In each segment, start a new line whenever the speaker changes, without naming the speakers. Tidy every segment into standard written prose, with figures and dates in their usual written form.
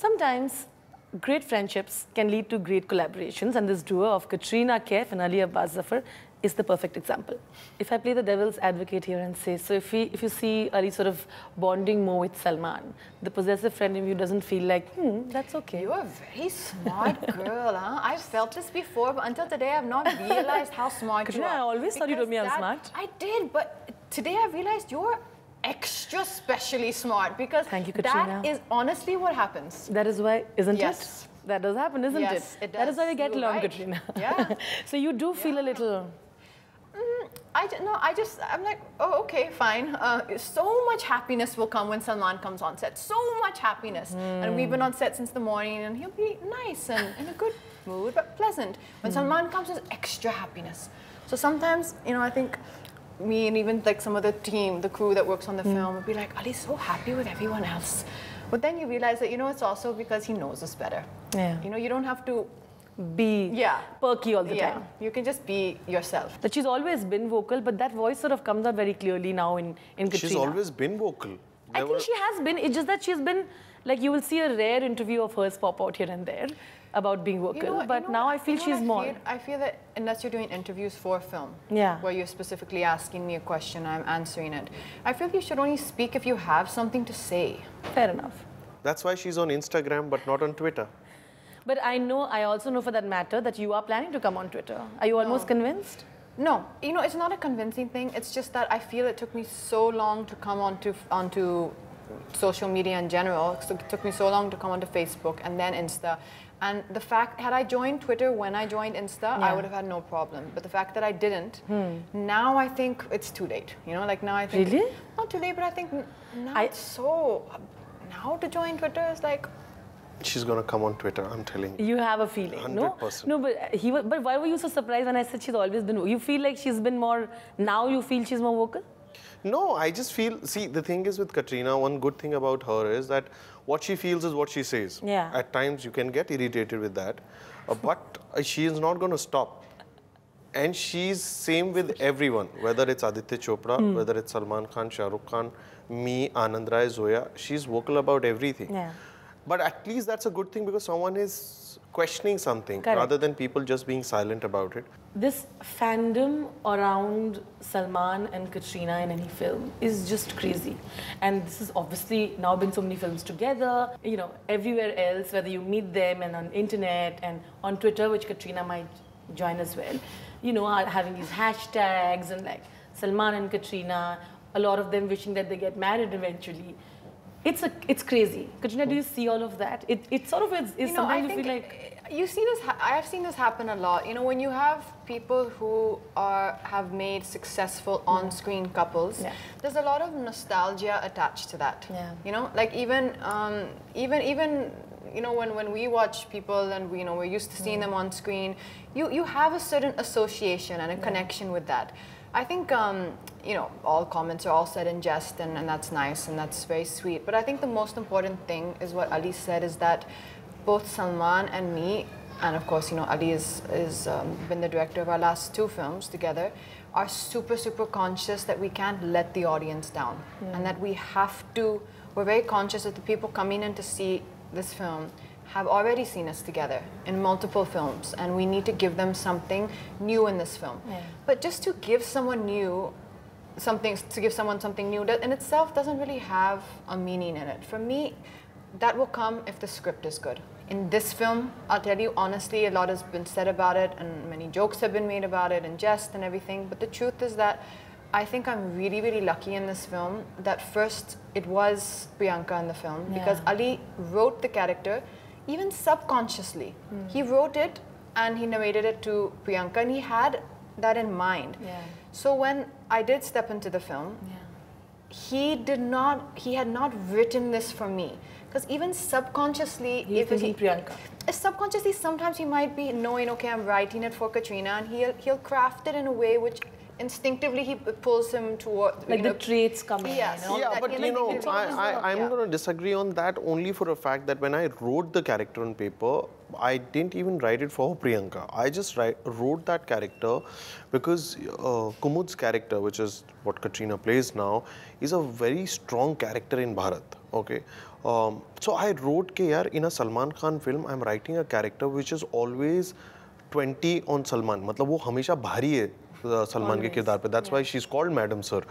Sometimes great friendships can lead to great collaborations, and this duo of Katrina Kaif and Abbas Zafar is the perfect example. If I play the devil's advocate here and say, so if you see Ali sort of bonding more with Salman, the possessive friend in you doesn't feel like, that's okay.
You're a very smart girl, huh? I've felt this before, but until today I've not realized how smart
Katrina,
you are.
I always thought you told me I'm smart.
I did, but today I realized you're extra specially smart, because
thank you, Katrina.
That is honestly what happens.
That is why, isn't
yes.
it? That does happen, isn't it?
Yes, it does.
That is why we get along,
right.
Katrina.
Yeah.
So you do feel a little...
I'm like, oh, okay, fine. So much happiness will come when Salman comes on set. So much happiness. And we've been on set since the morning, and he'll be nice and in a good mood, but pleasant. When Salman comes, there's extra happiness. So sometimes, I think me and even like some of the team, the crew that works on the film, would be like, Ali's so happy with everyone else. But then you realize that, it's also because he knows us better.
Yeah.
You don't have to
be perky all the time.
You can just be yourself.
That she's always been vocal, but that voice sort of comes out very clearly now in Katrina.
She's always been vocal.
I think she has been. It's just that she's been, like, you will see a rare interview of hers pop out here and there about being vocal. But now I feel she's more.
I feel that unless you're doing interviews for film, where you're specifically asking me a question, I'm answering it, I feel you should only speak if you have something to say.
Fair enough.
That's why she's on Instagram, but not on Twitter.
But I also know for that matter that you are planning to come on Twitter. Are you almost convinced?
No, it's not a convincing thing. It's just that I feel it took me so long to come onto social media in general. So it took me so long to come onto Facebook and then Insta. And the fact, had I joined Twitter when I joined Insta, I would have had no problem. But the fact that I didn't, now I think it's too late. Like now I think...
Really?
Not too late, but I think now it's so... Now to join Twitter is like...
She's going to come on Twitter, I'm telling you.
You have a feeling,
100%.
No, but why were you so surprised when I said she's always been... You feel like she's been more... Now you feel she's more vocal?
No, I just feel... See, the thing is with Katrina, one good thing about her is that what she feels is what she says.
Yeah.
At times you can get irritated with that, but she is not going to stop. And she's same with everyone, whether it's Aditya Chopra, whether it's Salman Khan, Shah Rukh Khan, me, Anand Rai, Zoya. She's vocal about everything.
Yeah.
But at least that's a good thing because someone is questioning something rather than people just being silent about it.
This fandom around Salman and Katrina in any film is just crazy. And this has obviously now been so many films together, everywhere else, whether you meet them and on internet and on Twitter, which Katrina might join as well, having these hashtags and like Salman and Katrina, a lot of them wishing that they get married eventually. It's crazy. Katrina, do you see all of that? It sort of is sometimes you feel like...
You see this, I have seen this happen a lot. When you have people who have made successful on-screen couples, there's a lot of nostalgia attached to that.
Yeah.
Like even when we watch people and we're used to seeing them on screen, you have a certain association and a connection with that. I think, all comments are all said in jest and that's nice and that's very sweet. But I think the most important thing is what Ali said, is that both Salman and me, and of course, Ali is been the director of our last 2 films together, are super, super conscious that we can't let the audience down. And that we're very conscious that the people coming in to see this film have already seen us together in multiple films, and we need to give them something new in this film. But just to give someone something new in itself doesn't really have a meaning in it. For me, that will come if the script is good. In this film, I'll tell you honestly, a lot has been said about it and many jokes have been made about it and jest and everything, but the truth is that I think I'm really, really lucky in this film that first it was Priyanka in the film, because Ali wrote the character even subconsciously. He wrote it and he narrated it to Priyanka, and he had that in mind. So when I did step into the film, he had not written this for me. Because even subconsciously,
Priyanka.
Subconsciously, sometimes he might be knowing, okay, I'm writing it for Katrina, and he'll craft it in a way which instinctively he pulls him toward
Like the traits coming
Yes.
in.
Yeah,
that
but
he
you know,
like-
I'm
Yeah.
going to disagree on that only for a fact that when I wrote the character on paper, I didn't even write it for Priyanka. I just wrote that character because Kumud's character, which is what Katrina plays now, is a very strong character in Bharat. Okay, so I wrote कि यार in a Salman Khan film, I'm writing a character which is always 20 on Salman. मतलब वो हमेशा भारी है सलमान के किरदार पे. That's why she's called Madam Sir.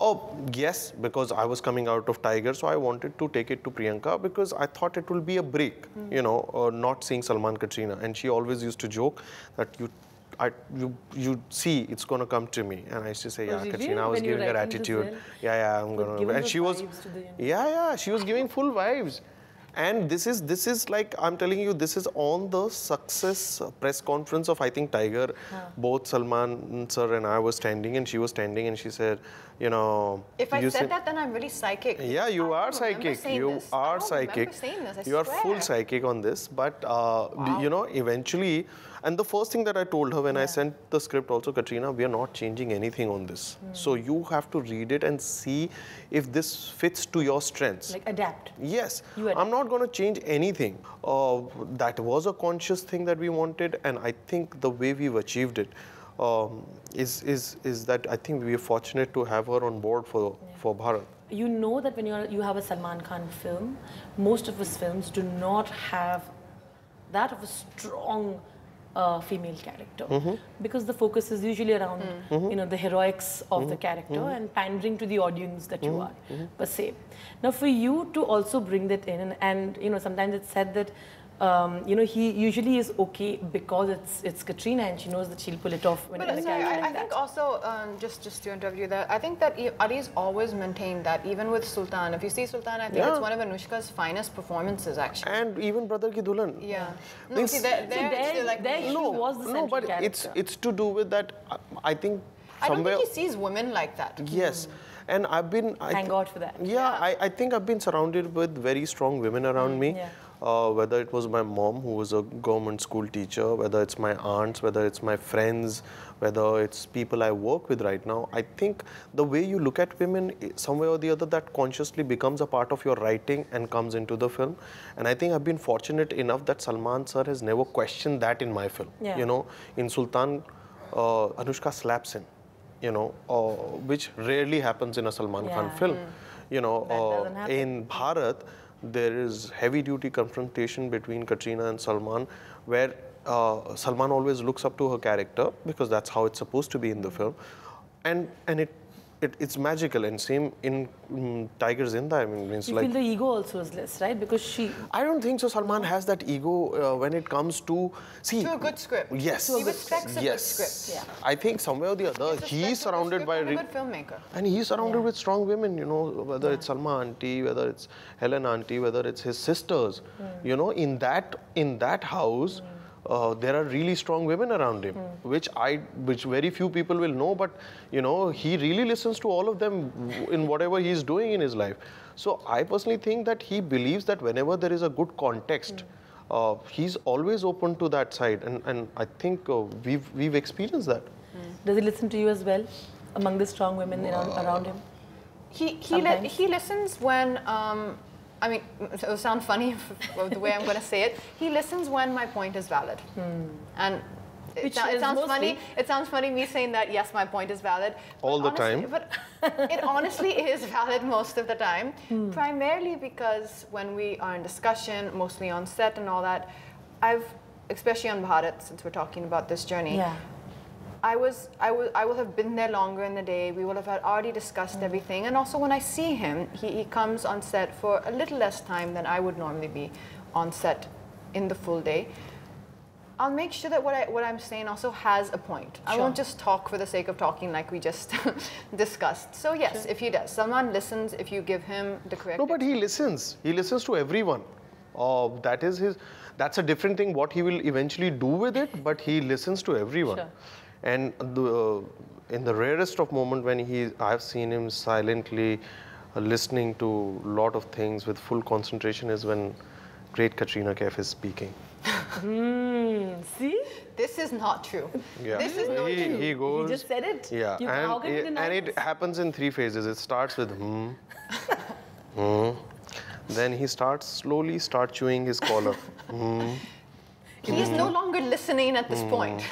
Oh, yes, because I was coming out of Tiger, so I wanted to take it to Priyanka because I thought it will be a break, you know, not seeing Salman Katrina. And she always used to joke that you see, it's going to come to me. And I used to say, yeah,
really?
Katrina, I was
When you
giving her
writing this
attitude.
in?
Yeah, I'm going to.
Giving
And
those
she was,
vibes to the,
yeah, she was giving full vibes. And this is like, I'm telling you, this is on the success press conference of, I think, Tiger. Both Salman sir and I were standing, and she was standing, and she said, you know...
If I said that, then I'm really psychic.
Yeah, you are psychic. You are psychic. You are full psychic on this. But, you know, eventually... And the first thing that I told her when I sent the script also, Katrina, we are not changing anything on this. So you have to read it and see if this fits to your strengths.
Like adapt.
Yes.
Adapt.
I'm not going to change anything. That was a conscious thing that we wanted, and I think the way we've achieved it is that I think we are fortunate to have her on board for Bharat.
You know that when you have a Salman Khan film, most of his films do not have that of a strong female character, because the focus is usually around you know, the heroics of the character and pandering to the audience that you are per se. Now for you to also bring that in, and you know, sometimes it's said that you know, he usually is okay because it's Katrina and she knows that she'll pull it off when it's a character like
I think also, just to interview that, I think that Ali's always maintained that even with Sultan. If you see Sultan, I think it's one of Anushka's finest performances actually.
And even Brother Ki Dulan.
Yeah. No, see, there
she was the central
but
character.
it's to do with that. I think somewhere.
I don't think he sees women like that.
Yes. And I've been...
Thank God for that.
Yeah, I think I've been surrounded with very strong women around me.
Yeah.
Whether it was my mom, who was a government school teacher, whether it's my aunts, whether it's my friends, whether it's people I work with right now. I think the way you look at women, somewhere or the other, that consciously becomes a part of your writing and comes into the film. And I think I've been fortunate enough that Salman sir has never questioned that in my film.
Yeah.
You know, in Sultan, Anushka slaps him, you know, which rarely happens in a Salman Khan film. You know, in Bharat, there is heavy-duty confrontation between Katrina and Salman, where Salman always looks up to her character because that's how it's supposed to be in the film, and it's magical. And same in Tiger Zinda. I mean, it's
You
like
feel the ego also is less, right? Because she...
I don't think so. Salman has that ego when it comes to
To a good script.
Yes.
He respects a good script.
Yeah.
I think somewhere or the other, he's surrounded by...
a good filmmaker.
And he's surrounded with strong women, you know, whether it's Salma auntie, whether it's Helen auntie, whether it's his sisters. You know, in that house, there are really strong women around him, which very few people will know, but you know, he really listens to all of them in whatever he's doing in his life. So I personally think that he believes that whenever there is a good context, he's always open to that side, and I think we've experienced that.
Does he listen to you as well, among the strong women around him?
He listens when I mean, it will sound funny the way I'm going to say it. He listens when my point is valid, and it sounds funny. It sounds funny me saying that. Yes, my point is valid
all the time.
But it honestly is valid most of the time. Primarily because when we are in discussion, mostly on set and all that, especially on Bharat, since we're talking about this journey.
Yeah.
I will have been there longer in the day. We will have already discussed everything. And also when I see him, he comes on set for a little less time than I would normally be on set in the full day. I'll make sure that what I'm saying also has a point. I won't just talk for the sake of talking like we just discussed. So yes, if he does. Salman listens if you give him the correct...
No, but he listens. He listens to everyone. That's a different thing what he will eventually do with it, but he listens to everyone.
Sure.
And in the rarest of moments when I've seen him silently listening to a lot of things with full concentration is when great Katrina Kaif is speaking.
See?
this is not true.
Yeah.
This is not true.
He goes.
You just said it.
Yeah,
How can you deny
and it
this?
happens in 3 phases. It starts with then he slowly starts chewing his collar.
He's no longer listening at this point.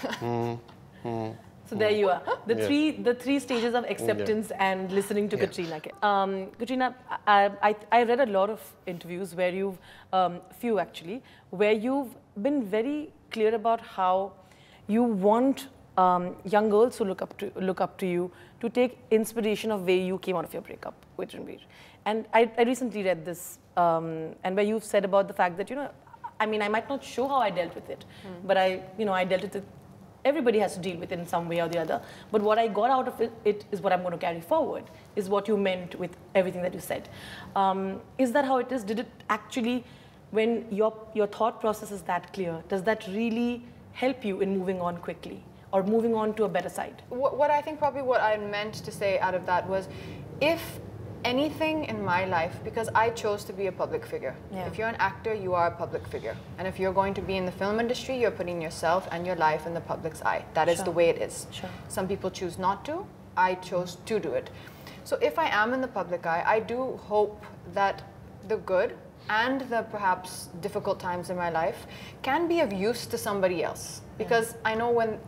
So there you are. The
Yeah.
three stages of acceptance and listening to
Yeah.
Katrina. Katrina, I read a lot of interviews where you've, few actually, where you've been very clear about how you want young girls who look up to you to take inspiration of where you came out of your breakup with Ranbir. And I recently read this, and where you've said about the fact that, I mean, I might not show how I dealt with it, but I dealt with it. Everybody has to deal with it in some way or the other. But what I got out of it is what I'm going to carry forward, is what you meant with everything that you said. Is that how it is? Did it actually, when your thought process is that clear, does that really help you in moving on quickly or moving on to a better side?
What I think probably what I meant to say out of that was, if anything in my life, because I chose to be a public figure.
Yeah.
If you're an actor, you are a public figure. And if you're going to be in the film industry, you're putting yourself and your life in the public's eye. That is
Sure.
the way it is.
Sure.
Some people choose not to. I chose to do it. So if I am in the public eye, I do hope that the good and the perhaps difficult times in my life can be of use to somebody else. Because I know when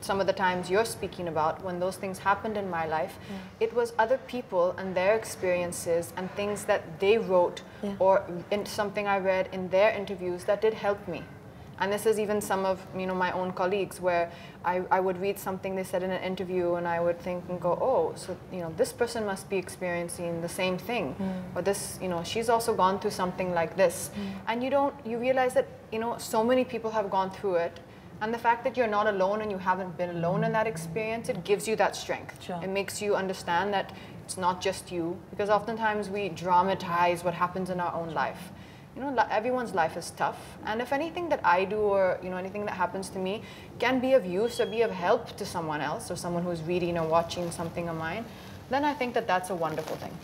some of the times you're speaking about, when those things happened in my life, it was other people and their experiences and things that they wrote or in something I read in their interviews that did help me. And this is even some of my own colleagues, where I would read something they said in an interview and I would think and go, oh, so this person must be experiencing the same thing, or this, she's also gone through something like this. And you realize that so many people have gone through it. And the fact that you're not alone and you haven't been alone in that experience, it gives you that strength.
Sure.
It makes you understand that it's not just you, because oftentimes we dramatize what happens in our own life. Everyone's life is tough, and if anything that I do or anything that happens to me can be of use or be of help to someone else or someone who's reading or watching something of mine, then I think that that's a wonderful thing.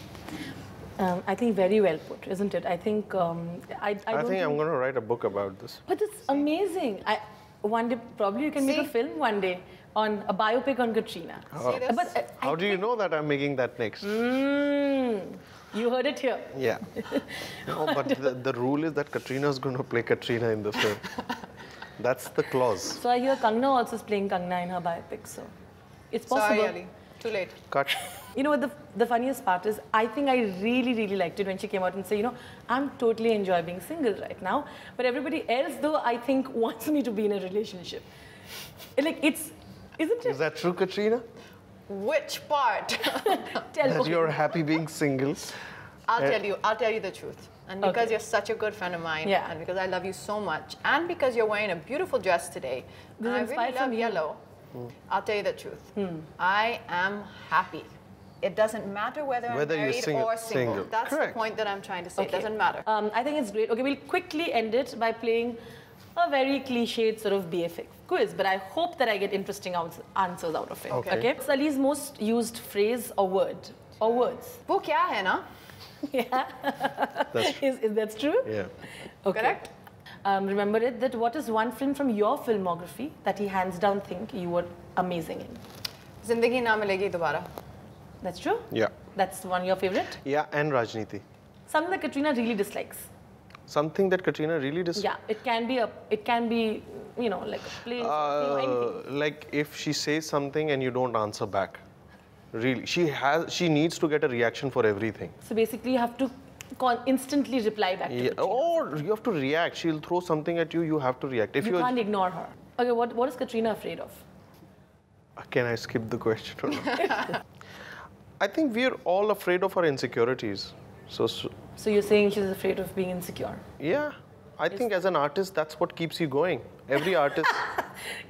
I think very well put, isn't it? I think I
think I'm going to write a book about this.
But it's amazing. One day, probably you can make a film one day on a biopic on Katrina.
See this?
But
How do you know that I'm making that next?
You heard it here.
Yeah. No, but the rule is that Katrina is going to play Katrina in the film. That's the clause.
So I hear Kangna also is playing Kangna in her biopic. So it's possible.
Sorry, Ali. Too late.
Cut.
You know what the funniest part is? I think I really, really liked it when she came out and said, I'm totally enjoying being single right now. But everybody else, though, I think wants me to be in a relationship. Isn't it?
Is that true, Katrina?
Which part?
That you're happy being single?
I'll tell you the truth. And because you're such a good friend of mine, and because I love you so much, and because you're wearing a beautiful dress today, and I really love yellow, I'll tell you the truth. I am happy. It doesn't matter whether I'm married or single. That's
Correct.
the point that I'm trying to say. It doesn't matter.
I think it's great. Okay, we'll quickly end it by playing a very cliched sort of BFF quiz, but I hope that I get interesting answers out of it. Okay. Sali's most used phrase or word or words.
वो क्या है ना?
Yeah. Is that true?
Yeah.
Okay.
Correct?
Remember it that what is one film from your filmography that he hands down think you were amazing in?
जिंदगी ना मिलेगी दोबारा.
That's true?
Yeah.
That's one of your favorite?
Yeah, and Rajniti.
Something that Katrina really dislikes.
Something that Katrina really dislikes?
Yeah, it can be like a place, anything.
Like if she says something and you don't answer back. Really, she needs to get a reaction for everything.
So basically you have to instantly reply back to Katrina.
Or you have to react. She'll throw something at you, you have to react. If
you can't ignore her. Okay, what is Katrina afraid of?
Can I skip the question or not? I think we're all afraid of our insecurities. So
you're saying she's afraid of being insecure?
Yeah. I think as an artist, that's what keeps you going. Every artist.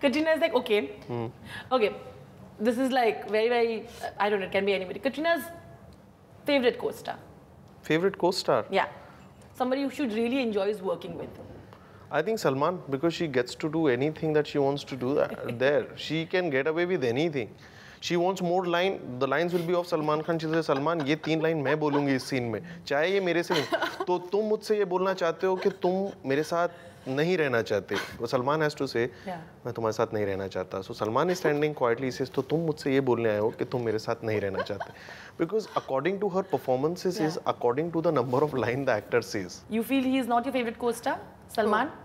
Katrina is like, okay. Okay. This is like very, very, I don't know, it can be anybody. Katrina's favorite co-star.
Favorite co-star?
Yeah. Somebody who should really enjoys working with.
I think Salman, because she gets to do anything that she wants to do there. She can get away with anything. She wants more line. The lines will be of Salman Khan. She says, Salman, ये 3 line मैं बोलूँगी इस scene में, चाहे ये मेरे से नहीं. तो तुम मुझसे ये बोलना चाहते हो कि तुम मेरे साथ नहीं रहना चाहते. Salman has to say, मैं तुम्हारे साथ नहीं रहना चाहता. So Salman is standing quietly. He says, तो तुम मुझसे ये बोलने आए हो कि तुम मेरे साथ नहीं रहना चाहते. Because according to her performances is according to the number of line the actor says.
You feel he is not your favorite co-star, Salman?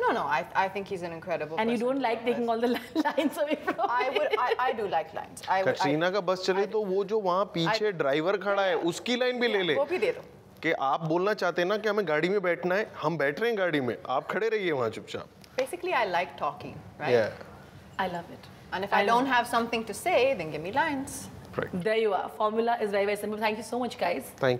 No, I think he's an incredible
And you
person
don't
to
like
work
taking
with.
all the lines away from
I do like lines.
Katrina का बस चले तो वो जो वहाँ पीछे driver खड़ा है उसकी लाइन भी ले ले
वो भी दे दो.
कि आप बोलना चाहते हैं ना कि हमें गाड़ी में बैठना है, हम बैठ रहे हैं गाड़ी में, आप खड़े रहिए वहाँ चुपचाप.
Basically, I like talking, right?
Yeah.
I love it.
And if I don't have something to say, then give me lines.
Right.
There you are. Formula is very, very simple. Thank you so much, guys.
Thank you.